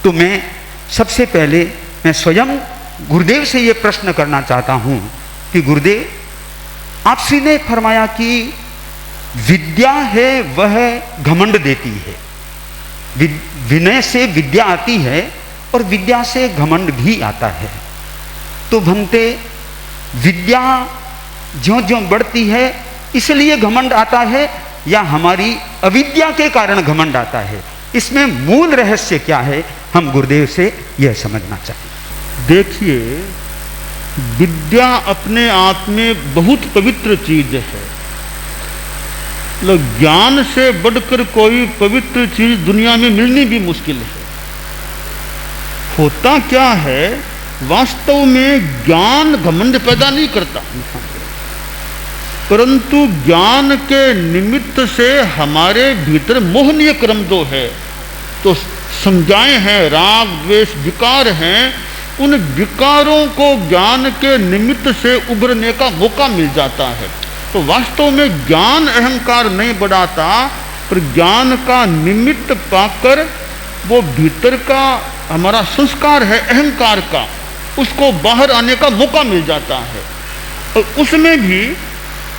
तो मैं सबसे पहले मैं स्वयं गुरुदेव से ये प्रश्न करना चाहता हूँ कि गुरुदेव आप श्री ने फरमाया कि विद्या है वह घमंड देती है, विनय से विद्या आती है और विद्या से घमंड भी आता है। तो भंते विद्या ज्यों ज्यों बढ़ती है इसलिए घमंड आता है या हमारी अविद्या के कारण घमंड आता है? इसमें मूल रहस्य क्या है, हम गुरुदेव से यह समझना चाहिए। देखिए, विद्या अपने आप में बहुत पवित्र चीज है। मतलब ज्ञान से बढ़कर कोई पवित्र चीज दुनिया में मिलनी भी मुश्किल है। होता क्या है, वास्तव में ज्ञान घमंड पैदा नहीं करता, परंतु ज्ञान के निमित्त से हमारे भीतर मोहनीय क्रम जो है, तो संज्ञाएं हैं, राग द्वेष विकार हैं, उन विकारों को ज्ञान के निमित्त से उभरने का मौका मिल जाता है। तो वास्तव में ज्ञान अहंकार नहीं बढ़ाता, पर ज्ञान का निमित्त पाकर वो भीतर का हमारा संस्कार है अहंकार का, उसको बाहर आने का मौका मिल जाता है। और उसमें भी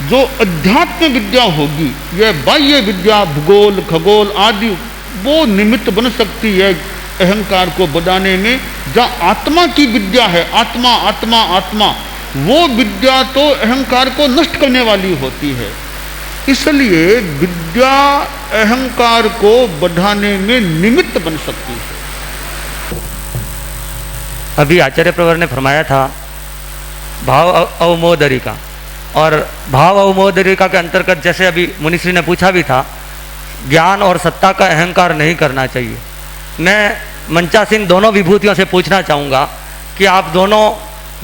जो अध्यात्म विद्या होगी, यह बाह्य विद्या भूगोल खगोल आदि, वो निमित्त बन सकती है अहंकार को बढ़ाने में। जहाँ आत्मा की विद्या है, आत्मा आत्मा आत्मा, वो विद्या तो अहंकार को नष्ट करने वाली होती है। इसलिए विद्या अहंकार को बढ़ाने में निमित्त बन सकती है। अभी आचार्य प्रवर ने फरमाया था भाव अवमोदरिका, और भाव अवमोदरिका के अंतर्गत जैसे अभी मुनिश्री ने पूछा भी था, ज्ञान और सत्ता का अहंकार नहीं करना चाहिए। मैं मंचासीन दोनों विभूतियों से पूछना चाहूँगा कि आप दोनों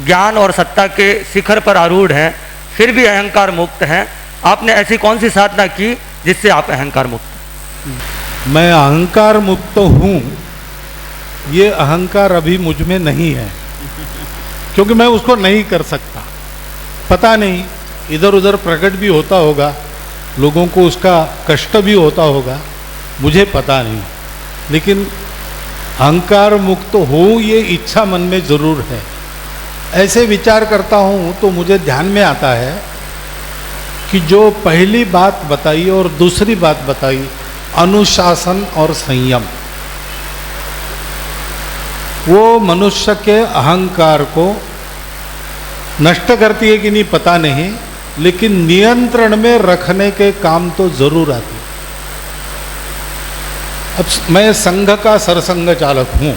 ज्ञान और सत्ता के शिखर पर आरूढ़ हैं, फिर भी अहंकार मुक्त हैं। आपने ऐसी कौन सी साधना की जिससे आप अहंकार मुक्त? मैं अहंकार मुक्त हूँ, ये अहंकार अभी मुझ में नहीं है, क्योंकि मैं उसको नहीं कर सकता। पता नहीं, इधर उधर प्रकट भी होता होगा, लोगों को उसका कष्ट भी होता होगा, मुझे पता नहीं, लेकिन अहंकार मुक्त हो ये इच्छा मन में जरूर है। ऐसे विचार करता हूँ तो मुझे ध्यान में आता है कि जो पहली बात बताई और दूसरी बात बताई, अनुशासन और संयम, वो मनुष्य के अहंकार को नष्ट करती है कि नहीं पता नहीं, लेकिन नियंत्रण में रखने के काम तो जरूर आती है। अब मैं संघ का सरसंघ चालक हूँ,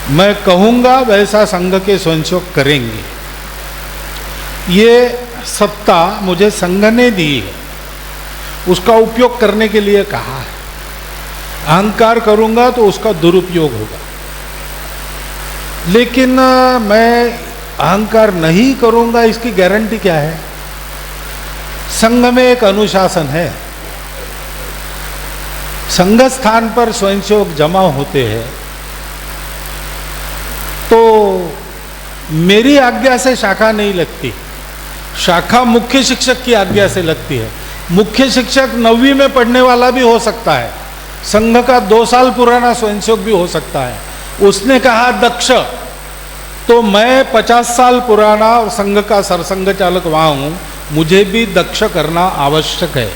मैं कहूँगा वैसा संघ के स्वयंसेवक करेंगे। ये सत्ता मुझे संघ ने दी है, उसका उपयोग करने के लिए कहा है। अहंकार करूँगा तो उसका दुरुपयोग होगा, लेकिन मैं अहंकार नहीं करूँगा इसकी गारंटी क्या है? संघ में एक अनुशासन है, संघ स्थान पर स्वयंसेवक जमा होते हैं, तो मेरी आज्ञा से शाखा नहीं लगती, शाखा मुख्य शिक्षक की आज्ञा से लगती है। मुख्य शिक्षक 9वीं में पढ़ने वाला भी हो सकता है, संघ का 2 साल पुराना स्वयंसेवक भी हो सकता है। उसने कहा दक्ष, तो मैं 50 साल पुराना संघ का सरसंघ चालक वहां हूं, मुझे भी दक्ष करना आवश्यक है।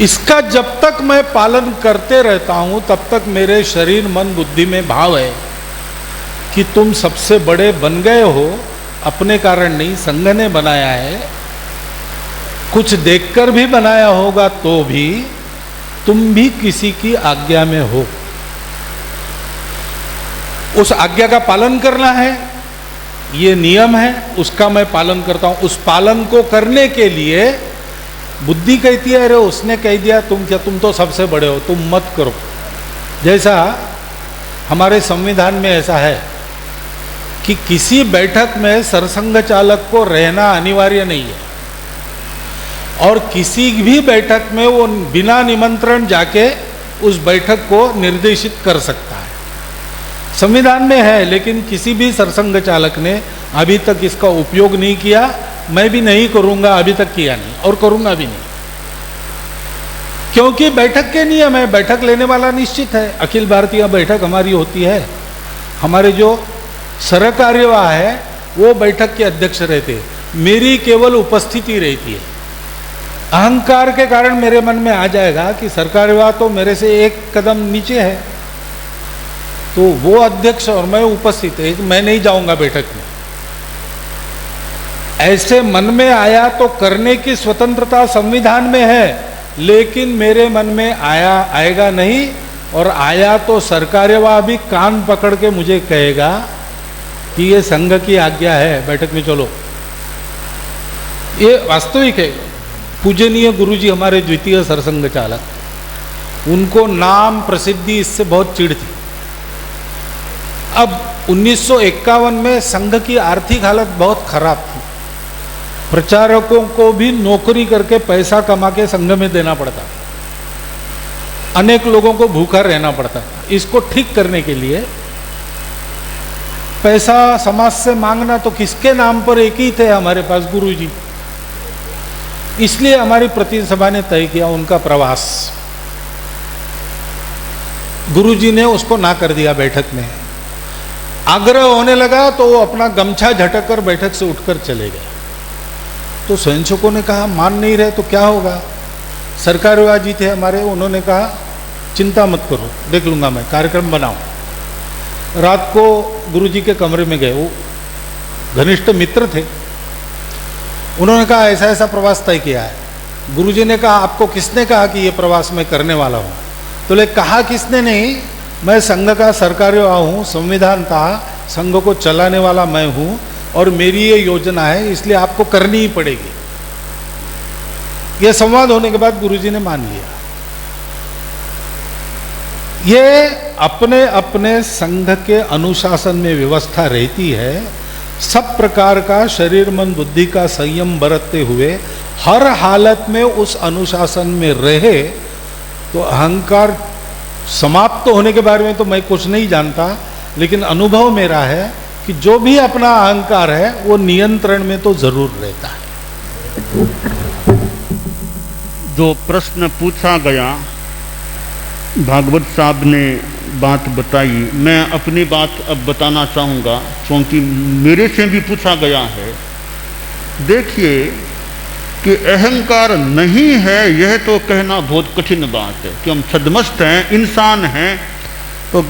इसका जब तक मैं पालन करते रहता हूं, तब तक मेरे शरीर मन बुद्धि में भाव है कि तुम सबसे बड़े बन गए हो, अपने कारण नहीं, संघ ने बनाया है। कुछ देखकर भी बनाया होगा तो भी तुम भी किसी की आज्ञा में हो, उस आज्ञा का पालन करना है, ये नियम है, उसका मैं पालन करता हूं। उस पालन को करने के लिए बुद्धि कहती है अरे उसने कह दिया तुम क्या, तुम तो सबसे बड़े हो, तुम मत करो। जैसा हमारे संविधान में ऐसा है कि किसी बैठक में सरसंघ चालक को रहना अनिवार्य नहीं है, और किसी भी बैठक में वो बिना निमंत्रण जाके उस बैठक को निर्देशित कर सकता है। संविधान में है, लेकिन किसी भी सरसंघ चालक ने अभी तक इसका उपयोग नहीं किया। मैं भी नहीं करूंगा, अभी तक किया नहीं और करूंगा भी नहीं, क्योंकि बैठक के नियम है, बैठक लेने वाला निश्चित है। अखिल भारतीय बैठक हमारी होती है, हमारे जो सरकार्यवाह है वो बैठक के अध्यक्ष रहते हैं, मेरी केवल उपस्थिति रहती है। अहंकार के कारण मेरे मन में आ जाएगा कि सरकार्यवाह तो मेरे से एक कदम नीचे है, तो वो अध्यक्ष और मैं उपस्थित है, मैं नहीं जाऊंगा बैठक में। ऐसे मन में आया तो करने की स्वतंत्रता संविधान में है, लेकिन मेरे मन में आएगा नहीं, और आया तो सरकार्यवाह भी कान पकड़ के मुझे कहेगा कि ये संघ की आज्ञा है, बैठक में चलो। ये वास्तविक है। पूजनीय गुरुजी हमारे द्वितीय सरसंघ चालक, उनको नाम प्रसिद्धि इससे बहुत चिढ़ थी। अब 1951 में संघ की आर्थिक हालत बहुत खराब थी, प्रचारकों को भी नौकरी करके पैसा कमा के संघ में देना पड़ता, अनेक लोगों को भूखा रहना पड़ता। इसको ठीक करने के लिए पैसा समाज से मांगना तो किसके नाम पर, एक ही थे हमारे पास, गुरुजी। इसलिए हमारी प्रतिनिधि सभा ने तय किया उनका प्रवास। गुरुजी ने उसको ना कर दिया बैठक में। आग्रह होने लगा तो वो अपना गमछा झटक कर बैठक से उठकर चले गए। तो स्वयंसेवकों ने कहा मान नहीं रहे तो क्या होगा। सरकार्यवाह जी थे हमारे, उन्होंने कहा चिंता मत करो, देख लूंगा मैं, कार्यक्रम बनाओ। रात को गुरुजी के कमरे में गए, वो घनिष्ठ मित्र थे। उन्होंने कहा ऐसा ऐसा प्रवास तय किया है। गुरुजी ने कहा आपको किसने कहा कि ये प्रवास मैं करने वाला हूँ? तो ले कहा किसने नहीं, मैं संघ का सरकार्यवाह हूँ, संविधान था, संघ को चलाने वाला मैं हूँ और मेरी ये योजना है, इसलिए आपको करनी ही पड़ेगी। यह संवाद होने के बाद गुरुजी ने मान लिया। ये अपने अपने संघ के अनुशासन में व्यवस्था रहती है। सब प्रकार का शरीर मन बुद्धि का संयम बरतते हुए हर हालत में उस अनुशासन में रहे तो अहंकार समाप्त होने के बारे में तो मैं कुछ नहीं जानता, लेकिन अनुभव मेरा है कि जो भी अपना अहंकार है वो नियंत्रण में तो जरूर रहता है। जो प्रश्न पूछा गया, भागवत साहब ने बात बताई, मैं अपनी बात अब बताना चाहूँगा क्योंकि मेरे से भी पूछा गया है। देखिए कि अहंकार नहीं है यह तो कहना बहुत कठिन बात है कि हम छद्मस्त हैं, इंसान हैं, तो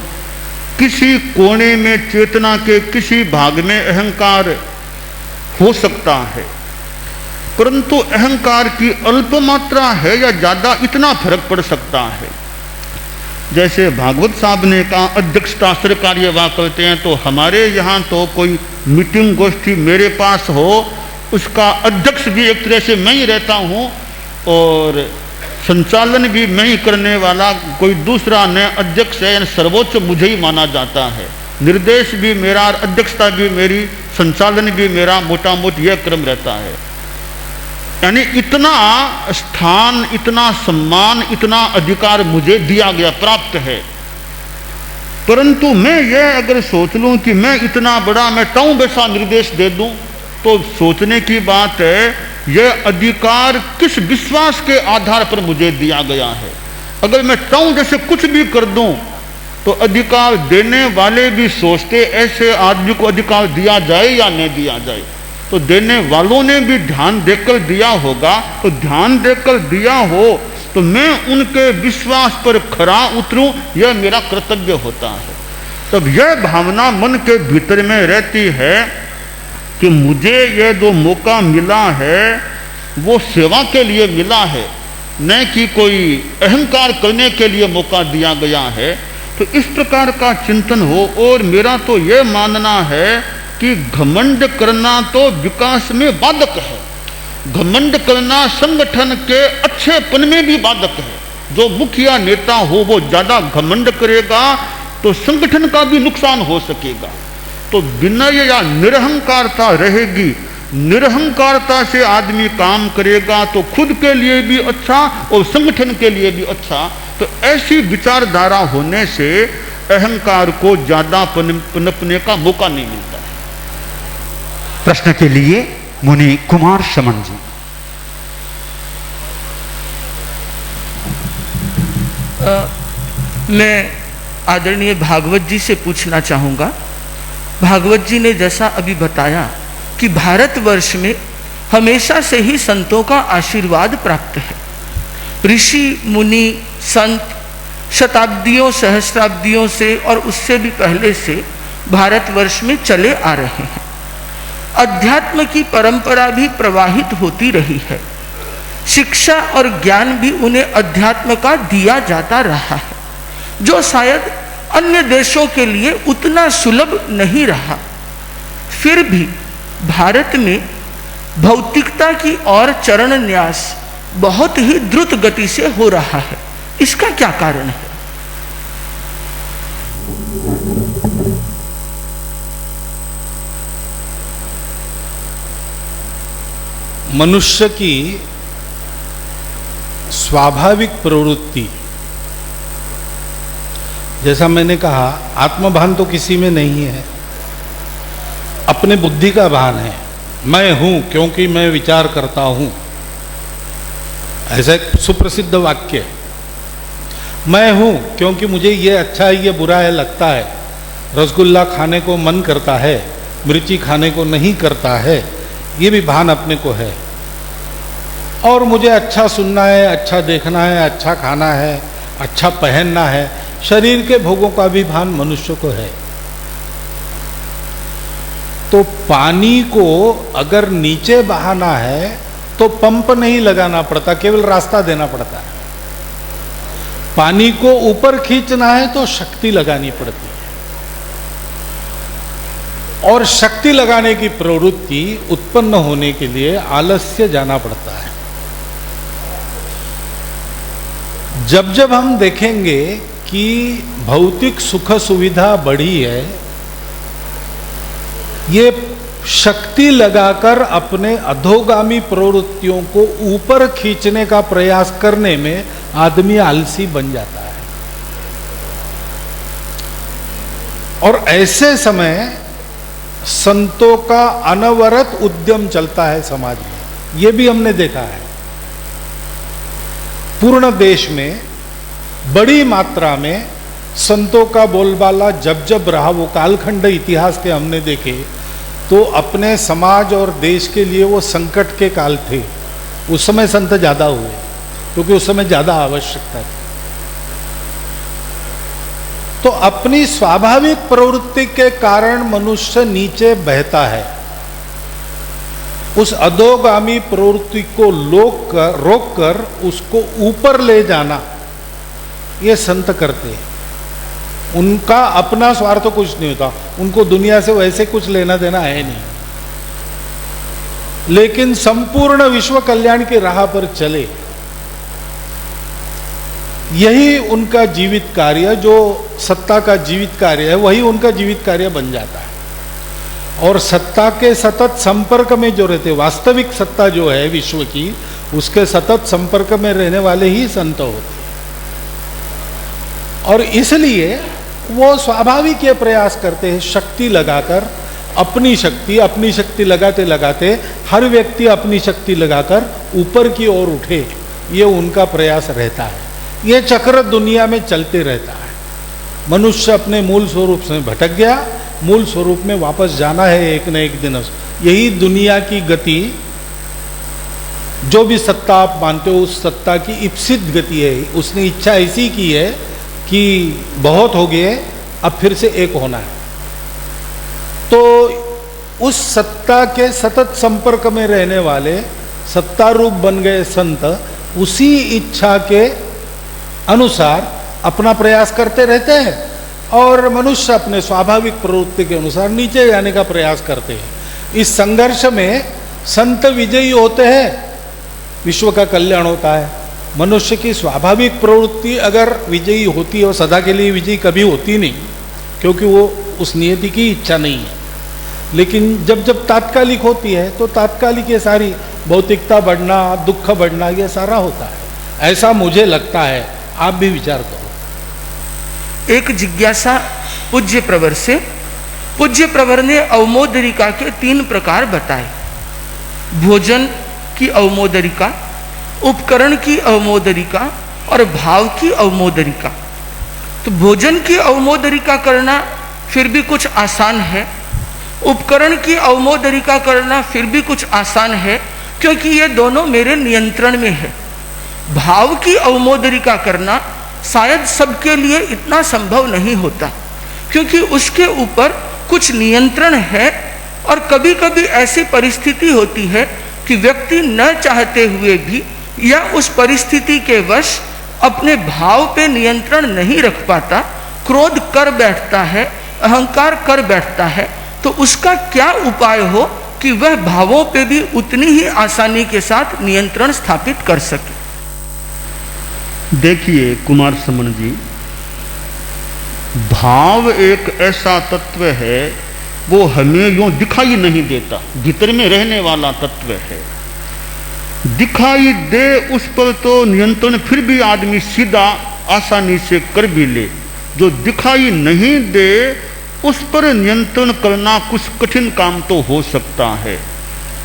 किसी कोने में चेतना के किसी भाग में अहंकार हो सकता है, परंतु अहंकार की अल्प मात्रा है या ज़्यादा, इतना फर्क पड़ सकता है। जैसे भागवत साहब ने कहा अध्यक्षता सरकार्यवाह करते हैं, तो हमारे यहाँ तो कोई मीटिंग गोष्ठी मेरे पास हो, उसका अध्यक्ष भी एक तरह से मैं ही रहता हूँ और संचालन भी मैं ही करने वाला, कोई दूसरा न अध्यक्ष है, सर्वोच्च मुझे ही माना जाता है। निर्देश भी मेरा, अध्यक्षता भी मेरी, संचालन भी मेरा, मोटा मोटी यह क्रम रहता है। यानी इतना स्थान, इतना सम्मान, इतना अधिकार मुझे दिया गया, प्राप्त है। परंतु मैं ये अगर सोच लूं कि मैं इतना बड़ा, मैं टाऊ वैसा निर्देश दे दूं, तो सोचने की बात है यह अधिकार किस विश्वास के आधार पर मुझे दिया गया है। अगर मैं टाऊ जैसे कुछ भी कर दूं तो अधिकार देने वाले भी सोचते ऐसे आदमी को अधिकार दिया जाए या नहीं दिया जाए, तो देने वालों ने भी ध्यान देकर दिया होगा। तो ध्यान देकर दिया हो तो मैं उनके विश्वास पर खरा उतरूं, यह मेरा कर्तव्य होता है। तब यह भावना मन के भीतर में रहती है कि मुझे यह जो मौका मिला है वो सेवा के लिए मिला है, न कि कोई अहंकार करने के लिए मौका दिया गया है। तो इस प्रकार का चिंतन हो। और मेरा तो यह मानना है कि घमंड करना तो विकास में बाधक है, घमंड करना संगठन के अच्छेपन में भी बाधक है। जो मुखिया नेता हो वो ज़्यादा घमंड करेगा तो संगठन का भी नुकसान हो सकेगा। तो विनय या निरहंकारता रहेगी, निरहंकारता से आदमी काम करेगा तो खुद के लिए भी अच्छा और संगठन के लिए भी अच्छा। तो ऐसी विचारधारा होने से अहंकार को ज़्यादा पनपने का मौका नहीं मिलता। प्रश्न के लिए मुनि कुमार शमन जी। मैं आदरणीय भागवत जी से पूछना चाहूँगा। भागवत जी ने जैसा अभी बताया कि भारतवर्ष में हमेशा से ही संतों का आशीर्वाद प्राप्त है। ऋषि मुनि संत शताब्दियों सहस्राब्दियों से और उससे भी पहले से भारतवर्ष में चले आ रहे हैं। अध्यात्म की परंपरा भी प्रवाहित होती रही है। शिक्षा और ज्ञान भी उन्हें अध्यात्म का दिया जाता रहा है, जो शायद अन्य देशों के लिए उतना सुलभ नहीं रहा। फिर भी भारत में भौतिकता की ओर चरण न्यास बहुत ही द्रुत गति से हो रहा है। इसका क्या कारण है? मनुष्य की स्वाभाविक प्रवृत्ति, जैसा मैंने कहा, आत्मभान तो किसी में नहीं है, अपने बुद्धि का भान है। मैं हूं क्योंकि मैं विचार करता हूं, ऐसा एक सुप्रसिद्ध वाक्य है। मैं हूं क्योंकि मुझे ये अच्छा है ये बुरा है लगता है, रसगुल्ला खाने को मन करता है, मिर्ची खाने को नहीं करता है, ये भी भान अपने को है। और मुझे अच्छा सुनना है, अच्छा देखना है, अच्छा खाना है, अच्छा पहनना है, शरीर के भोगों का भी भान मनुष्य को है। तो पानी को अगर नीचे बहाना है तो पंप नहीं लगाना पड़ता, केवल रास्ता देना पड़ता है। पानी को ऊपर खींचना है तो शक्ति लगानी पड़ती है, और शक्ति लगाने की प्रवृत्ति उत्पन्न होने के लिए आलस्य जाना पड़ता है। जब जब हम देखेंगे कि भौतिक सुख सुविधा बढ़ी है, ये शक्ति लगाकर अपने अधोगामी प्रवृत्तियों को ऊपर खींचने का प्रयास करने में आदमी आलसी बन जाता है। और ऐसे समय संतों का अनवरत उद्यम चलता है समाज में। ये भी हमने देखा है, पूर्ण देश में बड़ी मात्रा में संतों का बोलबाला जब जब रहा, वो कालखंड इतिहास के हमने देखे, तो अपने समाज और देश के लिए वो संकट के काल थे। उस समय संत ज्यादा हुए क्योंकि उस समय ज्यादा आवश्यकता थी। तो अपनी स्वाभाविक प्रवृत्ति के कारण मनुष्य नीचे बहता है। उस अधोगामी प्रवृत्ति को रोककर उसको ऊपर ले जाना ये संत करते हैं। उनका अपना स्वार्थ कुछ नहीं होता, उनको दुनिया से वैसे कुछ लेना देना है नहीं, लेकिन संपूर्ण विश्व कल्याण की राह पर चले, यही उनका जीवित कार्य, जो सत्ता का जीवित कार्य है वही उनका जीवित कार्य बन जाता है। और सत्ता के सतत संपर्क में जो रहते, वास्तविक सत्ता जो है विश्व की, उसके सतत संपर्क में रहने वाले ही संत होते हैं। और इसलिए वो स्वाभाविक ये प्रयास करते हैं, शक्ति लगाकर, अपनी शक्ति लगाते लगाते हर व्यक्ति अपनी शक्ति लगाकर ऊपर की ओर उठे, ये उनका प्रयास रहता है। ये चक्र दुनिया में चलते रहता है। मनुष्य अपने मूल स्वरूप से भटक गया, मूल स्वरूप में वापस जाना है एक न एक दिन। यही दुनिया की गति, जो भी सत्ता आप मानते हो उस सत्ता की इप्सित गति है। उसने इच्छा ऐसी की है कि बहुत हो गए, अब फिर से एक होना है। तो उस सत्ता के सतत संपर्क में रहने वाले सत्तारूप बन गए संत उसी इच्छा के अनुसार अपना प्रयास करते रहते हैं, और मनुष्य अपने स्वाभाविक प्रवृत्ति के अनुसार नीचे जाने का प्रयास करते हैं। इस संघर्ष में संत विजयी होते हैं, विश्व का कल्याण होता है। मनुष्य की स्वाभाविक प्रवृत्ति अगर विजयी होती है, और सदा के लिए विजयी कभी होती नहीं, क्योंकि वो उस नियति की इच्छा नहीं है। लेकिन जब जब तात्कालिक होती है तो तात्कालिक ये सारी भौतिकता बढ़ना, दुख बढ़ना, ये सारा होता है। ऐसा मुझे लगता है, आप भी विचार करो। एक जिज्ञासा पूज्य प्रवर से। पूज्य प्रवर ने अवमोदरिका के 3 प्रकार बताए। भोजन की अवमोदरिका, उपकरण की अवमोदरिका और भाव की अवमोदरिका। तो भोजन की अवमोदरिका करना फिर भी कुछ आसान है, उपकरण की अवमोदरिका करना फिर भी कुछ आसान है, क्योंकि ये दोनों मेरे नियंत्रण में है। भाव की अवमोदरिका करना शायद सबके लिए इतना संभव नहीं होता, क्योंकि उसके ऊपर कुछ नियंत्रण है और कभी कभी ऐसी परिस्थिति होती है कि व्यक्ति न चाहते हुए भी या उस परिस्थिति के वश अपने भाव पे नियंत्रण नहीं रख पाता, क्रोध कर बैठता है, अहंकार कर बैठता है। तो उसका क्या उपाय हो कि वह भावों पे भी उतनी ही आसानी के साथ नियंत्रण स्थापित कर सके। देखिए कुमार समन जी, भाव एक ऐसा तत्व है, वो हमें यूं दिखाई नहीं देता, भीतर में रहने वाला तत्व है। दिखाई दे उस पर तो नियंत्रण फिर भी आदमी सीधा आसानी से कर भी ले, जो दिखाई नहीं दे उस पर नियंत्रण करना कुछ कठिन काम तो हो सकता है,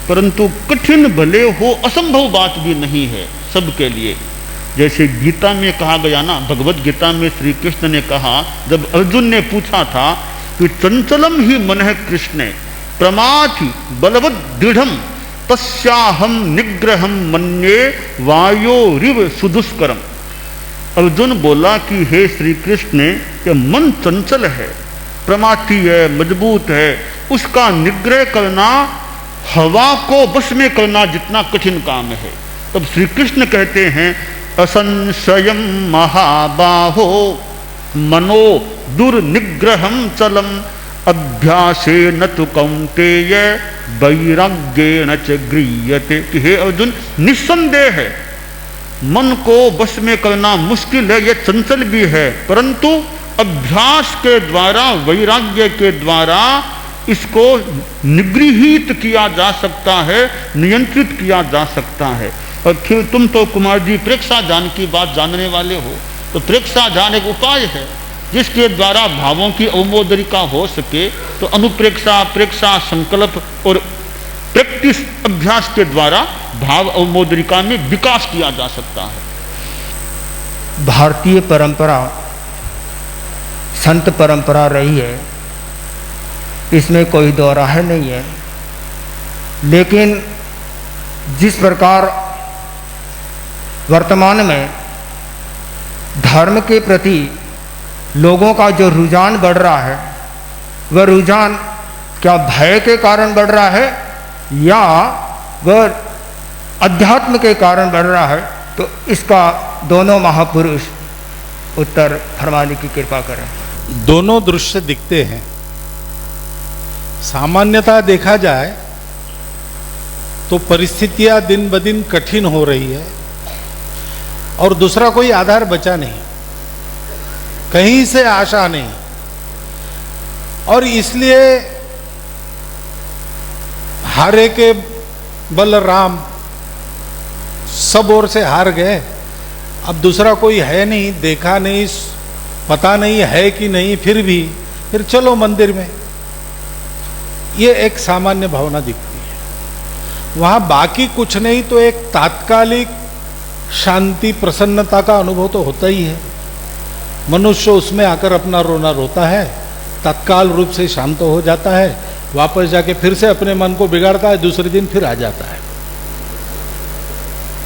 परंतु कठिन भले हो असंभव बात भी नहीं है सबके लिए। जैसे गीता में कहा गया ना, भगवत गीता में श्री कृष्ण ने कहा, जब अर्जुन ने पूछा था कि चंचलम ही मन है कृष्ण प्रमाथि बलवद दृढ़ तस्याहम निग्रहम मन्ये वायोरिव सुदुष्करम। अर्जुन बोला कि हे श्री कृष्ण, ये मन चंचल है, प्रमाथि है, मजबूत है, उसका निग्रह करना हवा को बस में करना जितना कठिन काम है। तब श्री कृष्ण कहते हैं, असंशयम महाबाहो मनो दुर्निग्रहम चलम अभ्यासे न तो कौंतेय वैराग्येन च गृह्यते। कि हे अर्जुन, निस्संदेह है मन को बस में करना मुश्किल है, यह चंचल भी है, परंतु अभ्यास के द्वारा, वैराग्य के द्वारा इसको निगृहित किया जा सकता है, नियंत्रित किया जा सकता है। और फिर तुम तो कुमार जी प्रेक्षा ज्ञान की बात जानने वाले हो, तो प्रेक्षा ज्ञान एक उपाय है जिसके द्वारा भावों की अवमोदरिका हो सके। तो अनुप्रेक्षा, प्रेक्षा, संकल्प और प्रैक्टिस, अभ्यास के द्वारा भाव अवमोदरिका में विकास किया जा सकता है। भारतीय परंपरा संत परंपरा रही है, इसमें कोई दो राह नहीं है, लेकिन जिस प्रकार वर्तमान में धर्म के प्रति लोगों का जो रुझान बढ़ रहा है, वह रुझान क्या भय के कारण बढ़ रहा है या वह अध्यात्म के कारण बढ़ रहा है, तो इसका दोनों महापुरुष उत्तर फरमाने की कृपा करें। दोनों दृश्य दिखते हैं। सामान्यतः देखा जाए तो परिस्थितियां दिन ब दिन कठिन हो रही है और दूसरा कोई आधार बचा नहीं, कहीं से आशा नहीं, और इसलिए हारे के बल राम सब ओर से हार गए। अब दूसरा कोई है नहीं, देखा नहीं, पता नहीं है कि नहीं, फिर चलो मंदिर में। ये एक सामान्य भावना दिखती है। वहां बाकी कुछ नहीं तो एक तात्कालिक शांति, प्रसन्नता का अनुभव तो होता ही है। मनुष्य उसमें आकर अपना रोना रोता है, तत्काल रूप से शांत हो जाता है, वापस जाके फिर से अपने मन को बिगाड़ता है, दूसरे दिन फिर आ जाता है।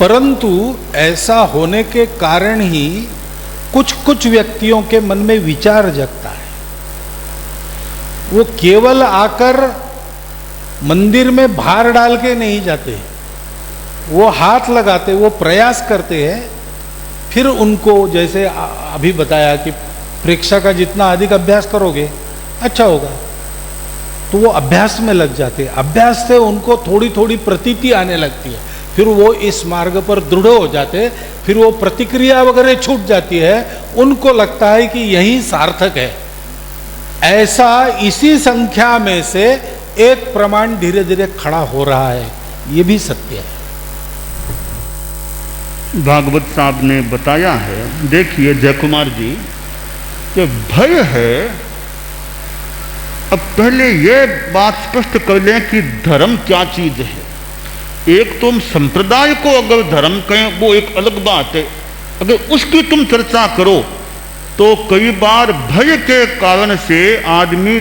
परंतु ऐसा होने के कारण ही कुछ व्यक्तियों के मन में विचार जगता है। वो केवल आकर मंदिर में भार डाल के नहीं जाते, वो हाथ लगाते, वो प्रयास करते हैं। फिर उनको जैसे अभी बताया कि प्रेक्षा का जितना अधिक अभ्यास करोगे अच्छा होगा, तो वो अभ्यास में लग जाते हैं। अभ्यास से उनको थोड़ी थोड़ी प्रतीति आने लगती है, फिर वो इस मार्ग पर दृढ़ हो जाते, फिर वो प्रतिक्रिया वगैरह छूट जाती है, उनको लगता है कि यही सार्थक है। ऐसा इसी संख्या में से एक प्रमाण धीरे धीरे खड़ा हो रहा है, ये भी सत्य है। भागवत साहब ने बताया है, देखिए जयकुमार जी, कि भय है। अब पहले ये बात स्पष्ट कर लें कि धर्म क्या चीज है। एक तो हम संप्रदाय को अगर धर्म कहें वो एक अलग बात है, अगर उसकी तुम चर्चा करो तो कई बार भय के कारण से आदमी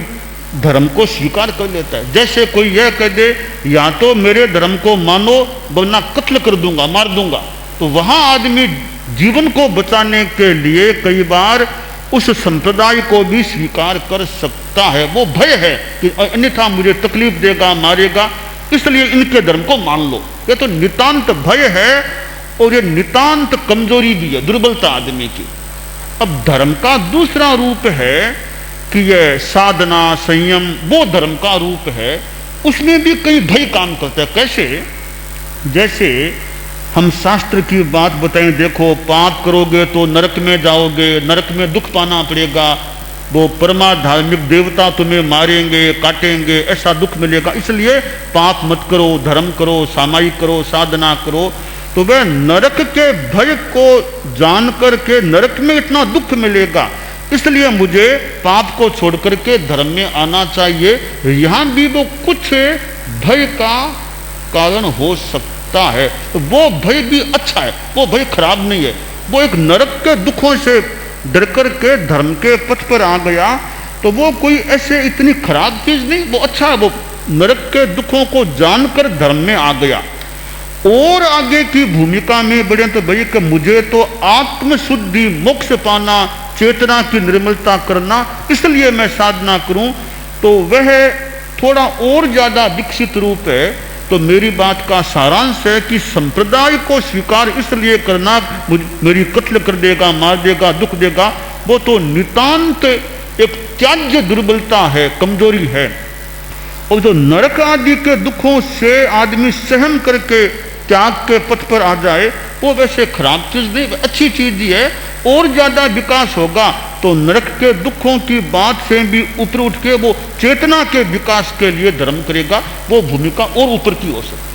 धर्म को स्वीकार कर लेता है। जैसे कोई यह कह दे या तो मेरे धर्म को मानो वरना कत्ल कर दूंगा, मार दूंगा, तो वहां आदमी जीवन को बचाने के लिए कई बार उस संप्रदाय को भी स्वीकार कर सकता है। वो भय है कि अन्यथा मुझे तकलीफ देगा, मारेगा, इसलिए इनके धर्म को मान लो। ये तो नितांत भय है और ये नितांत कमजोरी भी है, दुर्बलता आदमी की। अब धर्म का दूसरा रूप है कि यह साधना, संयम, वो धर्म का रूप है। उसमें भी कई भय काम करता है। कैसे? जैसे हम शास्त्र की बात बताएं, देखो पाप करोगे तो नरक में जाओगे, नरक में दुख पाना पड़ेगा, वो परमा धार्मिक देवता तुम्हें मारेंगे, काटेंगे, ऐसा दुख मिलेगा, इसलिए पाप मत करो, धर्म करो, सामायिक करो, साधना करो। तो वह नरक के भय को जान करके नरक में इतना दुख मिलेगा, इसलिए मुझे पाप को छोड़ करके धर्म में आना चाहिए। यहाँ भी वो कुछ भय का कारण हो सकता है। तो वो भय भी अच्छा है, वो भय खराब नहीं है। वो एक नरक के दुखों से डर करके धर्म के पथ पर आ गया, तो वो कोई ऐसे इतनी खराब चीज नहीं, वो अच्छा है। वो नरक के दुखों को जानकर धर्म में आ गया। और आगे की भूमिका में बढ़े तो भई कि मुझे तो आत्मशुद्धि, मोक्ष पाना, चेतना की निर्मलता करना, इसलिए मैं साधना करूं, तो वह थोड़ा और ज्यादा विकसित रूप है। तो मेरी बात का सारांश है कि संप्रदाय को स्वीकार इसलिए करना मेरी कत्ल कर देगा, मार देगा, दुख देगा, वो तो नितांत एक त्याज्य दुर्बलता है, कमजोरी है। और जो नरक आदि के दुखों से आदमी सहन करके त्याग के पथ पर आ जाए, वो वैसे खराब चीज नहीं, अच्छी चीज ही है। और ज्यादा विकास होगा तो नरक के दुखों की बात से भी ऊपर उठ के वो चेतना के विकास के लिए धर्म करेगा, वो भूमिका और ऊपर की हो सकती है।